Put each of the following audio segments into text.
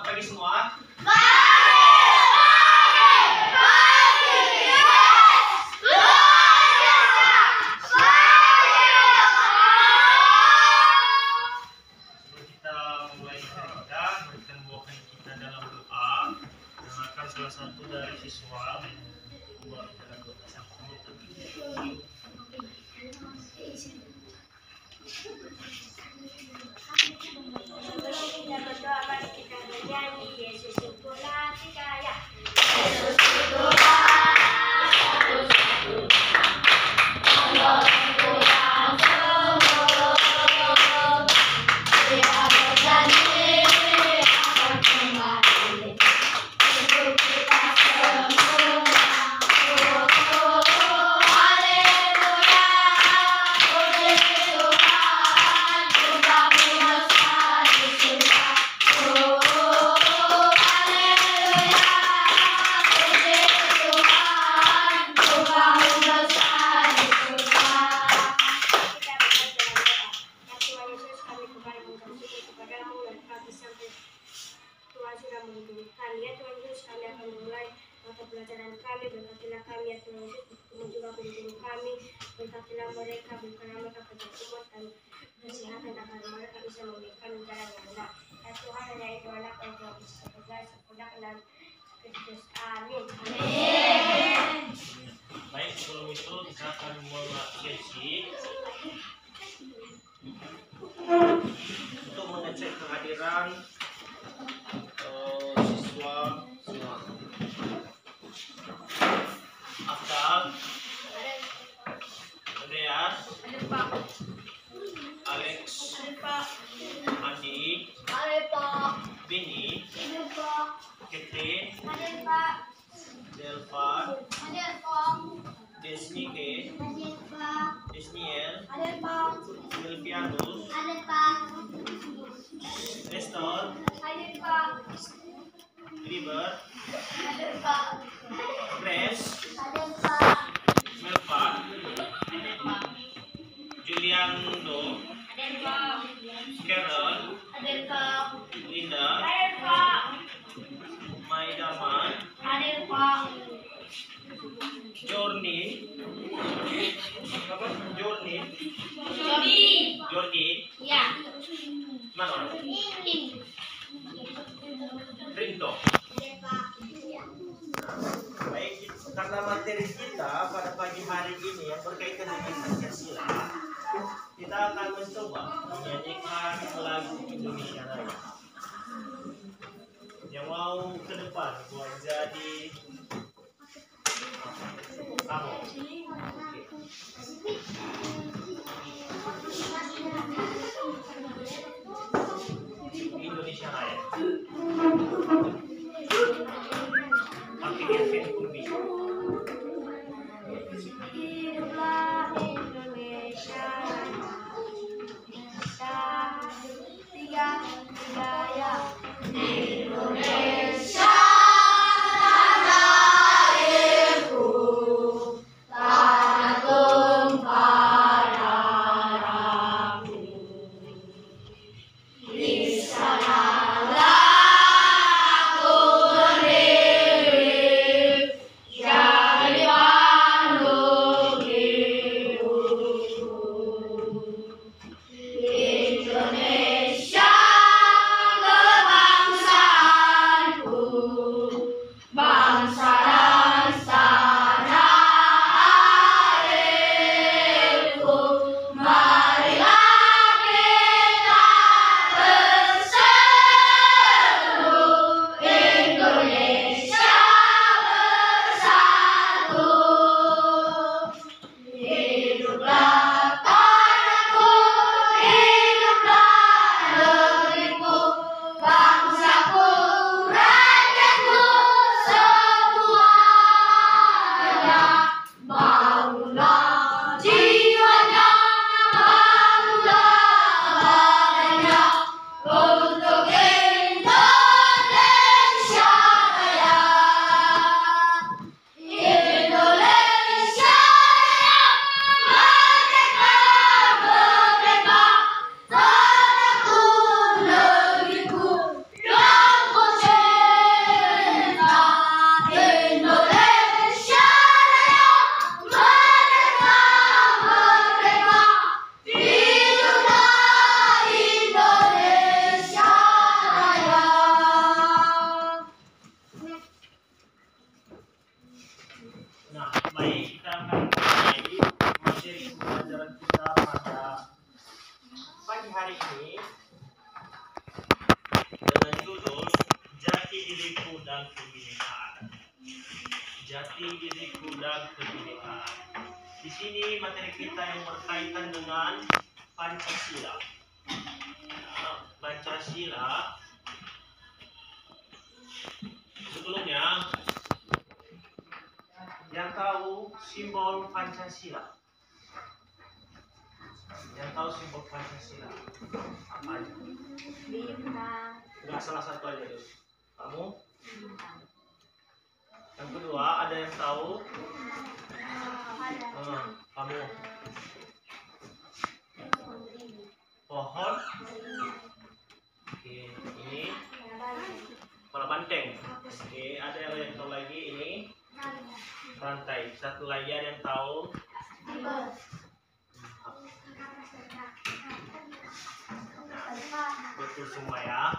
Selamat pagi semua. Salah satu dari siswa membuat dalam 12 menit. Kita berdoa, mari kita bernyanyi. Yesus itulah hidayah. Yesus itulah Allah itu yang sembuh. Dia berjanji akan kembali. Pelajaran kami, berkatilah kami ya Tuhan Yesus, juga guru-guru kami, berkatilah mereka, berikanlah mereka petunjuk dan kesehatan agar mereka bisa memberikan jalan yang benar. Ya Tuhan, hanya itu anak yang Tuhan bisa berdoa sempurna dalam Kristus. Amin. Amin. Baik, sebelum itu kita akan mulai sesi untuk mengecek kehadiran siswa semua. Afdal, Andreas, Alex, Andi, Bini, Ketri, Delva, Desnike, Desniel, Delvianus, Nestor, River, Grace, Melva, Juliando, Carol, Linda, Maidaman, Jordi, mana orang? Rinto. Baik, karena materi kita pada pagi hari ini yang berkaitan dengan Pancasila, kita akan mencoba menyanyikan lagu Indonesia Raya. Yang mau ke depan buat jadi kamu. Indonesia Raya. Pakai pun bisa. Hiduplah Indonesia, tiga budaya. Indonesia tanah airku, tanah tumpah. diriku dan kebinekaan. Jati diriku dan kebinekaan. Di sini materi kita yang berkaitan dengan Pancasila. Ya, Pancasila. Sebelumnya, yang tahu simbol Pancasila? Yang tahu simbol Pancasila apa aja? Bintang. Enggak, salah satu aja dulu. Kamu? Yang kedua, ada yang tahu? Kamu? Pohon? Oke, ini kepala banteng. Oke, ada yang tahu lagi? Ini rantai. Satu lagi ada yang tahu? Betul semua ya.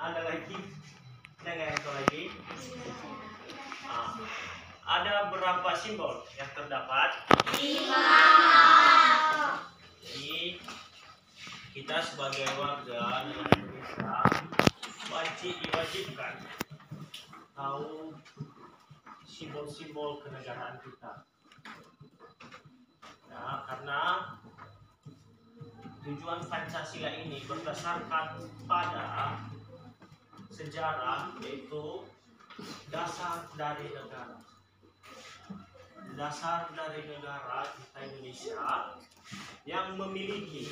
Ada lagi? Ada nggak yang tahu lagi? Ada berapa simbol yang terdapat? 5. Jadi kita sebagai warga negara Indonesia diwajibkan tahu simbol-simbol kenegaraan kita. Nah, karena tujuan Pancasila ini berdasarkan pada sejarah, yaitu dasar dari negara. Dasar dari negara kita Indonesia yang memiliki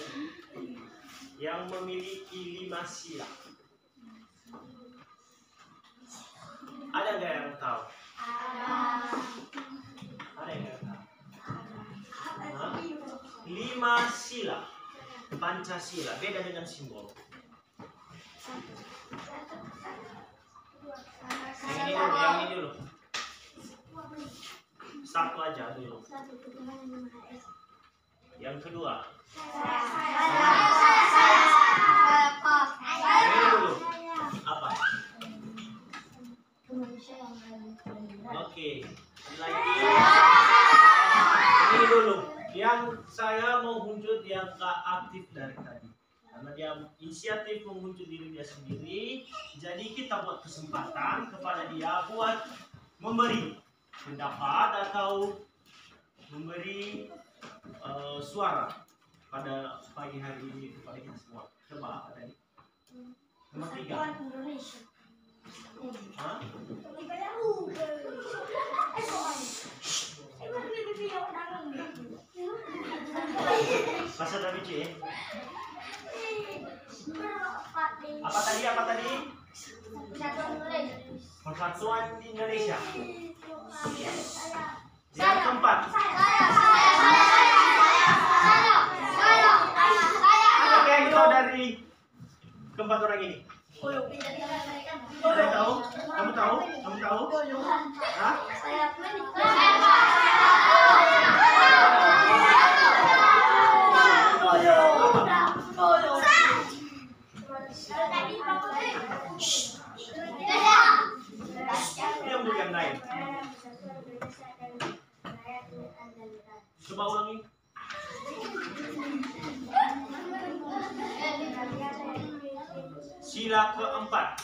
5 sila. Ada nggak yang tahu? Ada yang nggak tahu? 5 sila Pancasila, beda dengan simbol. Yang ini dulu. Satu aja dulu. Yang kedua. Yang ini dulu. Apa? Oke. Lagi. Ini dulu. Yang saya mau huncut yang gak aktif dari tadi. Karena dia inisiatif mengunjuk diri dia sendiri, jadi kita buat kesempatan kepada dia buat memberi pendapat atau memberi suara pada pagi hari ini kepada kita semua. Coba apa tadi? Nomor 3. Hah? Pasal dari C. Apa tadi? Persatuan Indonesia. Yang keempat. Apa yang tahu dari keempat orang ini? Kamu tahu? Kamu tahu? Kamu tahu? Hah? Yang bukan lain. Coba ulangi. Sila keempat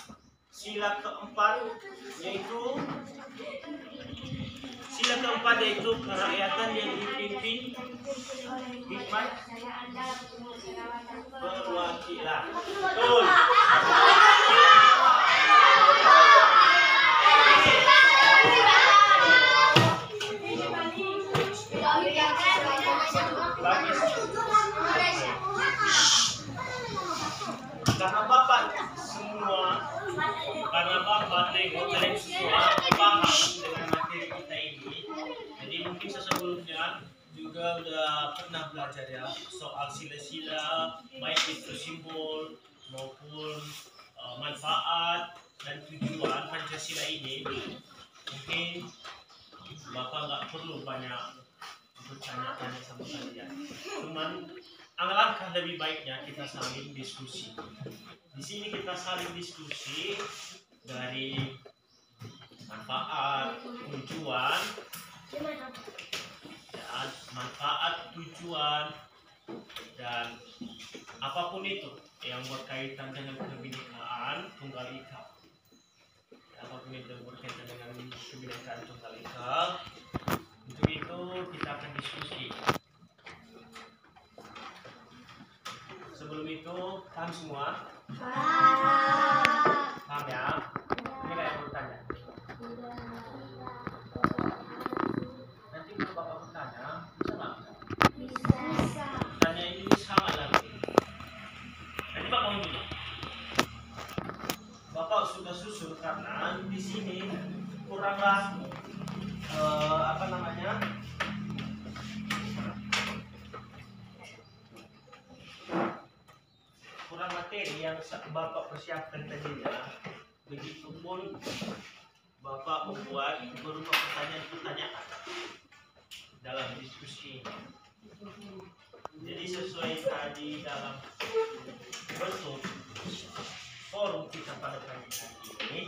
yaitu kerakyatan yang dipimpin hikmat perwakilan. Betul. Karena Bapak tengok kalian semua paham dengan materi kita ini, jadi mungkin sebelumnya juga udah pernah belajar ya soal sila-sila, baik itu simbol maupun manfaat dan tujuan Pancasila ini. Mungkin Bapak nggak perlu banyak bertanya-tanya sama kalian, cuman alangkah lebih baiknya kita saling diskusi. Di sini kita saling diskusi dari manfaat, tujuan, dan apapun itu yang berkaitan dengan kebinekaan Tunggal Ika. Apapun itu berkaitan dengan kebinekaan Tunggal Ika. Untuk itu kita akan diskusi. Sebelum itu, paham semua? Paham ya? Ini kayak bertanya. Nanti kalau Bapak bertanya, bisa nggak? Bisa. Tanya ini sangat lagi. Nanti Bapak mau dulu. Bapak sudah susun karena di sini kuranglah apa namanya? Kurang materi yang Bapak persiapkan tadinya. Begitupun Bapak membuat berupa pertanyaan-pertanyaan dalam diskusi. Jadi sesuai tadi dalam bentuk forum kita pada pagi hari ini,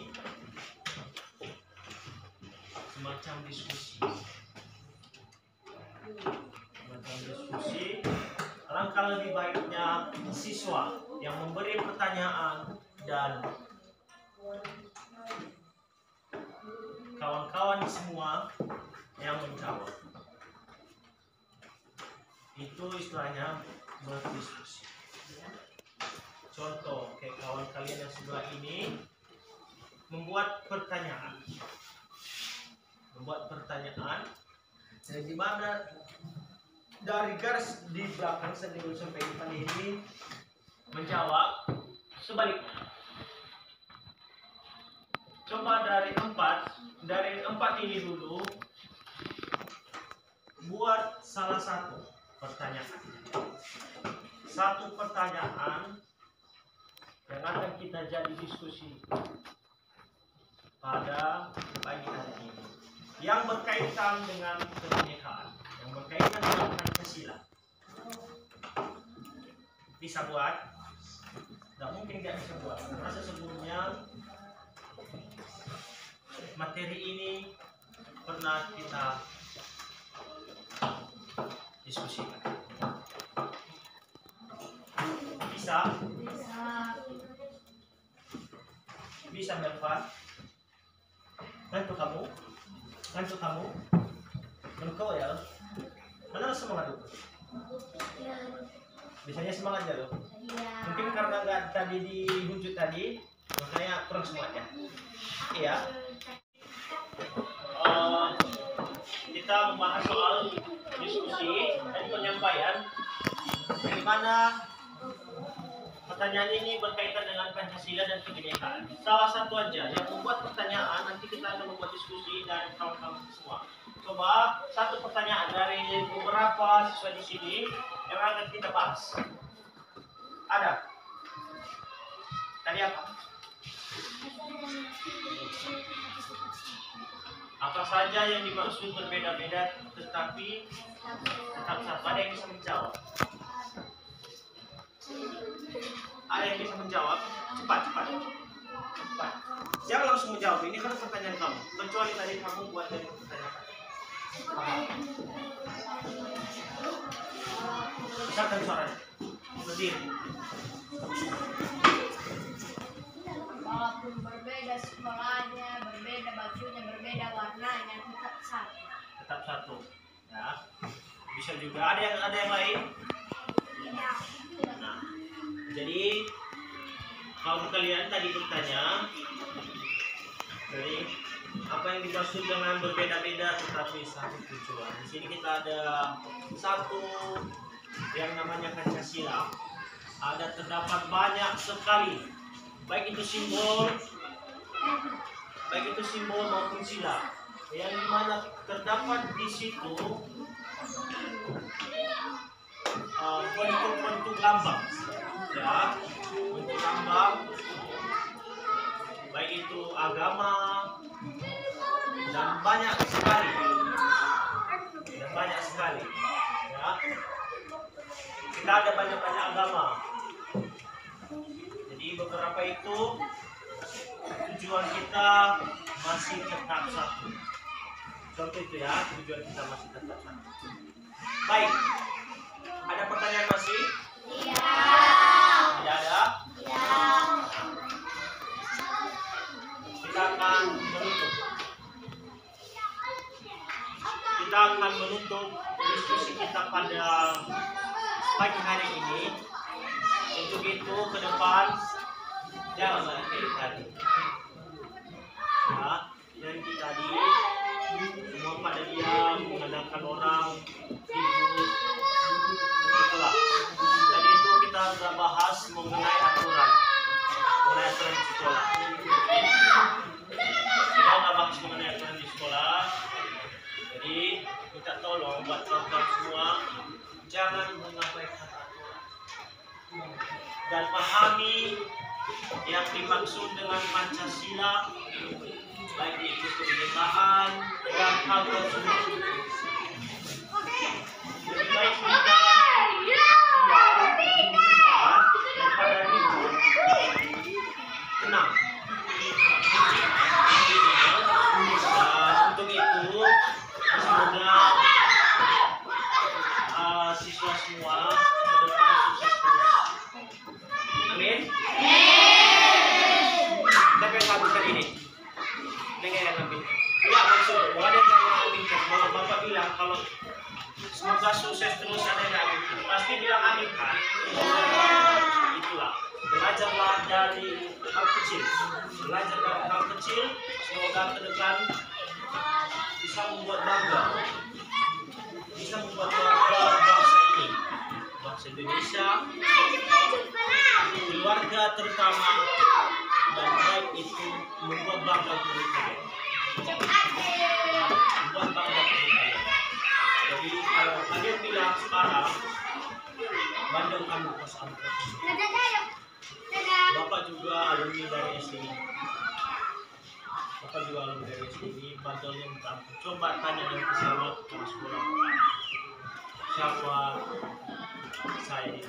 semacam diskusi. Alangkah lebih baiknya siswa yang memberi pertanyaan dan kawan-kawan semua yang menjawab. Itu istilahnya berdiskusi. Contoh, kayak kawan kalian yang sebelah ini membuat pertanyaan. Dan di mana dari garis di belakang sampai depan ini menjawab sebaliknya. Coba dari empat ini dulu buat salah satu pertanyaan. Satu pertanyaan yang akan kita jadi diskusi pada pagi hari ini, yang berkaitan dengan kebinekaan, yang berkaitan dengan Pancasila. Bisa buat? Tidak mungkin tidak bisa buat. Karena sesungguhnya materi ini pernah kita diskusikan. Bisa? Bisa Melva? Ngantuk kamu? Ngantuk ya? Mana semangat itu? Biasanya semangat ya lo? Mungkin karena nggak tadi dihujut tadi, makanya kurang semangat ya? Iya. Kita membahas soal diskusi dan penyampaian bagaimana pertanyaan ini berkaitan dengan Pancasila dan kebinekaan. Salah satu aja yang membuat pertanyaan, nanti kita akan membuat diskusi dan kawan-kawan semua. Coba satu pertanyaan dari beberapa siswa di sini yang akan kita bahas. Ada? Tadi apa? Apa saja yang dimaksud berbeda-beda tetapi tetap satu? Ada yang bisa menjawab? Ada yang bisa menjawab? Cepat. Jangan langsung menjawab, ini kan pertanyaan kamu. Kecuali tadi kamu buat dari pertanyaan. Misalkan suaranya berdiri. Walaupun berbeda sekolahnya, berbeda bajunya, berbeda warnanya, tetap satu. Ya. Bisa juga. Ada yang lain? Nah, jadi kalau kalian tadi bertanya, jadi apa yang dimaksud dengan berbeda-beda tetapi satu tujuan? Di sini kita ada satu yang namanya Pancasila. Ada terdapat banyak sekali, baik itu simbol maupun sila, yang dimana terdapat di situ bentuk-bentuk lambang, ya, bentuk lambang, baik itu agama dan banyak sekali, ya. Kita ada banyak agama. Jadi beberapa itu tujuan kita masih tetap satu. Contoh itu ya, tujuan kita masih tetap satu. Baik, ada pertanyaan masih? Iya. ke depan, jangan kayak tadi. Ya, yang tadi semua pada diam, mengandalkan orang tidur. Itulah. Tadi itu kita sudah bahas mengenai aturan di sekolah. Kita sudah bahas mengenai aturan di sekolah. Jadi minta tolong buat kawan-kawan semua, jangan mengabaikan aturan dan pahami yang dimaksud dengan Pancasila, baik itu kebinekaan dan hak asasi. Lebih baik kita daripada ribut, tenang. Dan untuk itu semoga siswa semua ke depan sukses terus. Amin. Siapa yang ngambilkan ini? Dengar yang ngambil. Ya maksud, ada yang ngambilkan. Kalau Bapak bilang kalau semoga sukses terus, ada yang ngambilkan. Pasti bilang amin kan? Itulah. Belajarlah dari hal kecil. Belajar dari hal kecil. Semoga ke depan bisa membuat bangga. Bisa membuat bangga bangsa ini. Bangsa Indonesia. Keluarga terutama. Dan baik itu membuat bangga mereka. Membuat bangga mereka. Jadi kalau kalian bilang sekarang Bandung kamu kosan. Bapak juga alumni dari SD. Bapak juga alumni dari SD. Bandung yang kamu. Coba tanya nanti sama kepala sekolah. Siapa saya ini?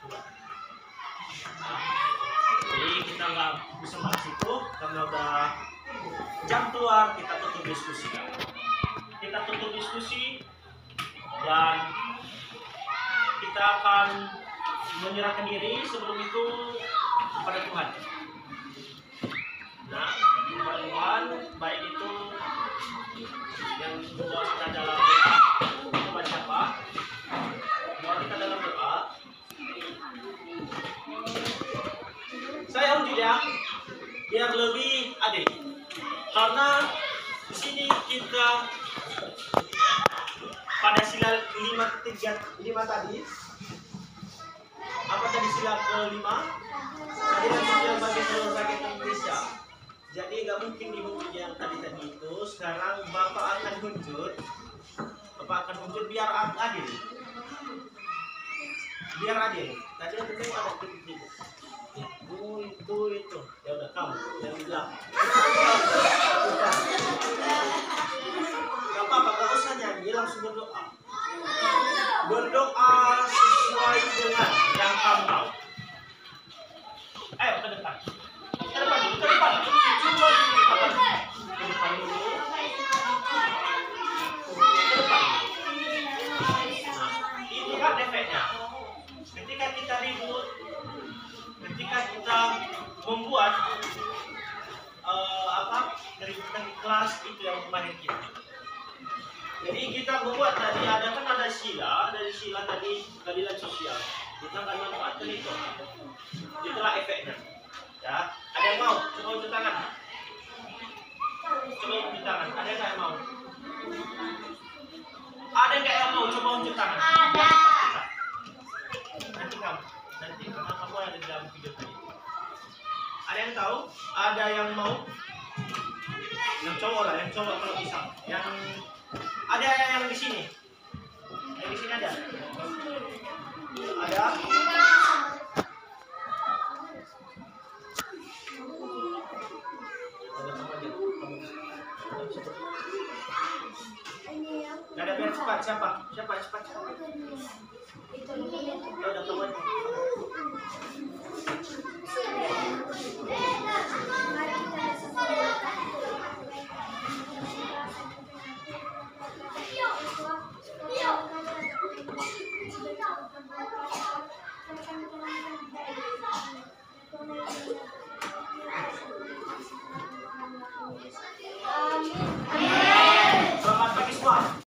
Coba. Jadi kita nggak bisa bahas itu karena udah jam keluar, kita tutup diskusi. Kita tutup diskusi dan kita akan menyerahkan diri sebelum itu kepada Tuhan. Nah, kepada Tuhan, baik itu yang membawa kita dalam doa, coba siapa? Membawa kita dalam doa. Saya uji ya, biar lebih adil. Karena di sini kita pada sila 5 tadi. Apa tadi sila ke-5? Tadi sila bagi seluruh rakyat Indonesia. Jadi nggak mungkin dibuat yang tadi itu. Sekarang Bapak akan hunjut. Bapak akan hunjut biar adil. Biar adil. Tadi ada titik. Itu ya udah kamu yang bilang gak apa-apa, gak usah nyanyi, langsung berdoa sesuai dengan yang kamu tahu. Ayo ke depan dulu, ke depan dulu, nah itu kan efeknya ketika kita ribut, ketika kita membuat keributan di kelas, itu yang kemarin kita. Jadi kita membuat tadi ada sila, dari sila tadi keadilan sosial. Kita akan manfaatkan itu. Itulah efeknya. Ya, ada yang mau? Coba unjuk tangan. Coba unjuk tangan. Ada yang mau? Ada yang mau? Coba unjuk tangan. Ada. Nanti kamu. Karena kamu ada di dalam video tadi. Ada yang tahu? Ada yang mau? Yang cowok lah, yang cowok kalau bisa. Yang ada yang di sini. Yang di sini ada. Ada. Ada biar cepat siapa? Cepat. Ya udah kamu.